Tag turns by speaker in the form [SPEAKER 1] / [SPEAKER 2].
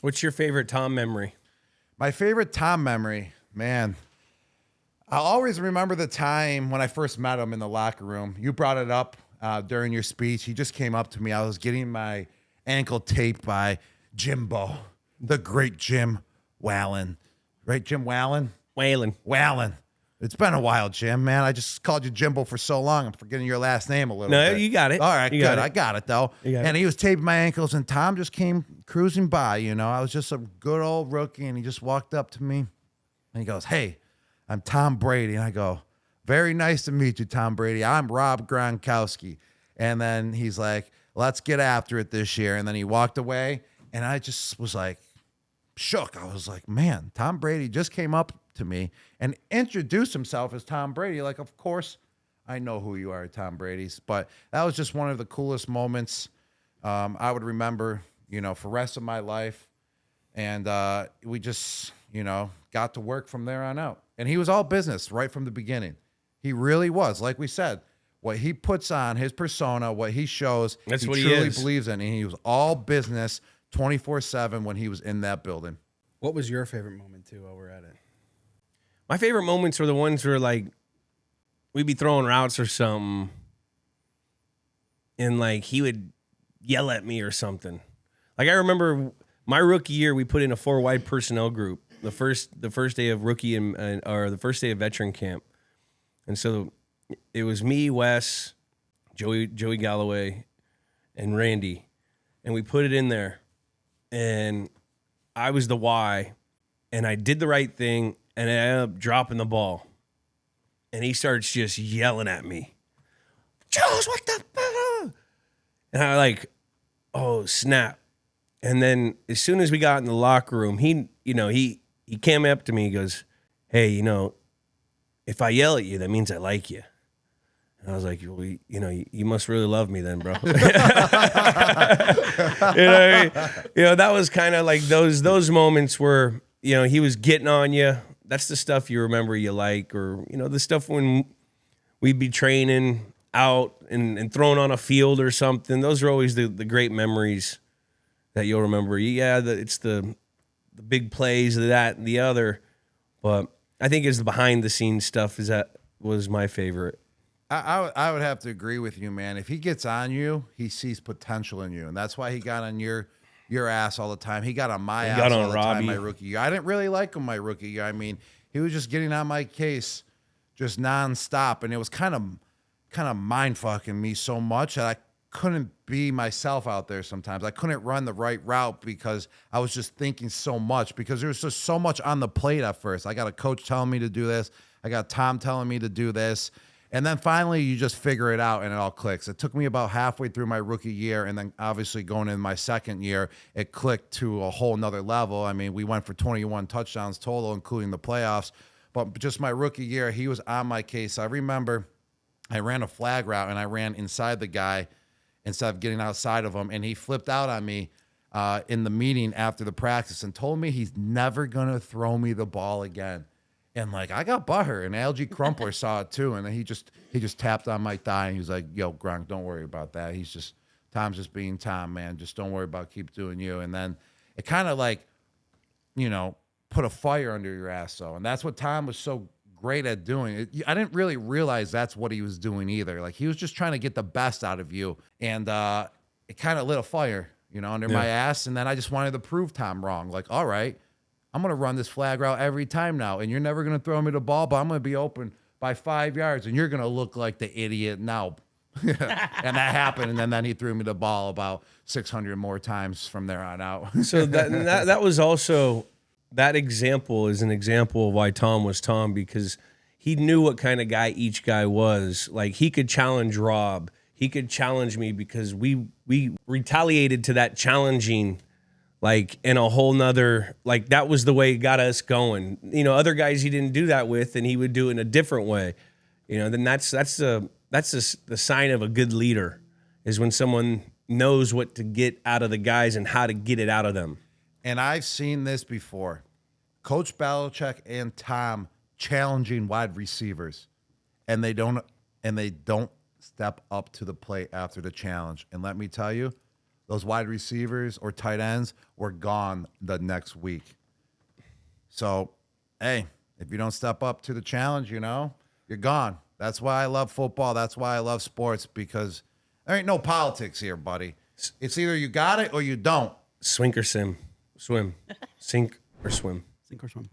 [SPEAKER 1] What's your favorite Tom memory?
[SPEAKER 2] My favorite Tom memory, man. I'll always remember the time when I first met him in the locker room. You brought it up during your speech. He just came up to me. I was getting my ankle taped by Jimbo, the great Jim Wallen. Right, Jim Wallen? Wallen. It's been a while, Jim, man. I just called you Jimbo for so long. I'm forgetting your last name a little bit.
[SPEAKER 1] No, you got it.
[SPEAKER 2] All right,
[SPEAKER 1] You
[SPEAKER 2] good.
[SPEAKER 1] got it.
[SPEAKER 2] I got it, though. And he was taping my ankles, and Tom just came cruising by, you know. I was just a good old rookie, and he just walked up to me, and he goes, "Hey, I'm Tom Brady." And I go, "Very nice to meet you, Tom Brady. I'm Rob Gronkowski." And then he's like, "Let's get after it this year." And then he walked away, and I just was like, shook. I was like, man, Tom Brady just came up to me and introduced himself as Tom Brady. Like, of course, I know who you are, Tom Brady's. But that was just one of the coolest moments I would remember, you know, for the rest of my life. And we just, you know, got to work from there on out. And he was all business right from the beginning. He really was. Like we said, what he puts on, his persona, what he shows,
[SPEAKER 1] That's what
[SPEAKER 2] he
[SPEAKER 1] he
[SPEAKER 2] truly
[SPEAKER 1] is.
[SPEAKER 2] believes in. And he was all business 24/7 when he was in that building.
[SPEAKER 3] What was your favorite moment, too, while we're at it?
[SPEAKER 1] My favorite moments were the ones where, like, we'd be throwing routes or something, and, like, he would yell at me or something. Like, I remember my rookie year, we put in a 4-wide personnel group the first day of rookie or the first day of veteran camp. And so it was me, Wes, Joey Galloway, and Randy. And we put it in there. And I was the Y, and I did the right thing, and I ended up dropping the ball. And he starts just yelling at me. "Jules, what the?" And I like, oh, snap. And then as soon as we got in the locker room, he came up to me. He goes, "Hey, you know, if I yell at you, that means I like you." And I was like, well, you must really love me then, bro. That was kind of like those moments where, you know, he was getting on you. That's the stuff you remember you like, or, you know, the stuff when we'd be training out and thrown on a field or something. Those are always the great memories that you'll remember. Yeah, it's the big plays of that and the other, but I think it's the behind the scenes stuff was my favorite.
[SPEAKER 2] I would have to agree with you, man. If he gets on you, he sees potential in you, and that's why he got on your ass all the time. He got on my ass all the time my rookie year. I didn't really like him my rookie year. I mean, he was just getting on my case just nonstop, and it was kind of mind fucking me so much that I couldn't be myself out there sometimes. I couldn't run the right route because I was just thinking so much, because there was just so much on the plate at first. I got a coach telling me to do this. I got Tom telling me to do this. And then finally, you just figure it out and it all clicks. It took me about halfway through my rookie year, and then obviously going in my second year, it clicked to a whole nother level. I mean, we went for 21 touchdowns total, including the playoffs. But just my rookie year, he was on my case. I remember I ran a flag route, and I ran inside the guy instead of getting outside of him, and he flipped out on me in the meeting after the practice and told me he's never going to throw me the ball again. And like, I got butthurt, and Algie Crumpler saw it too. And then he just tapped on my thigh, and he was like, "Yo, Gronk, don't worry about that. Tom's just being Tom, man. Just don't worry about keep doing you." And then it kind of like, you know, put a fire under your ass. So, and that's what Tom was so great at doing. I didn't really realize that's what he was doing either. Like, he was just trying to get the best out of you. And it kind of lit a fire, you know, under my ass. And then I just wanted to prove Tom wrong. Like, all right, I'm going to run this flag route every time now, and you're never going to throw me the ball, but I'm going to be open by 5 yards, and you're going to look like the idiot now. And that happened, and then he threw me the ball about 600 more times from there on out.
[SPEAKER 1] So that was also, that example is an example of why Tom was Tom, because he knew what kind of guy each guy was. Like, he could challenge Rob. He could challenge me because we retaliated to that challenging, like, in a whole nother, like, that was the way it got us going. You know, other guys he didn't do that with, and he would do it in a different way. You know, then that's the sign of a good leader, is when someone knows what to get out of the guys and how to get it out of them.
[SPEAKER 2] And I've seen this before. Coach Belichick and Tom challenging wide receivers, and they don't step up to the plate after the challenge. And let me tell you, those wide receivers or tight ends were gone the next week. So, hey, if you don't step up to the challenge, you're gone. That's why I love football. That's why I love sports, because there ain't no politics here, buddy. It's either you got it or you don't.
[SPEAKER 1] Swink or swim. Sink or swim.
[SPEAKER 4] Sink or swim.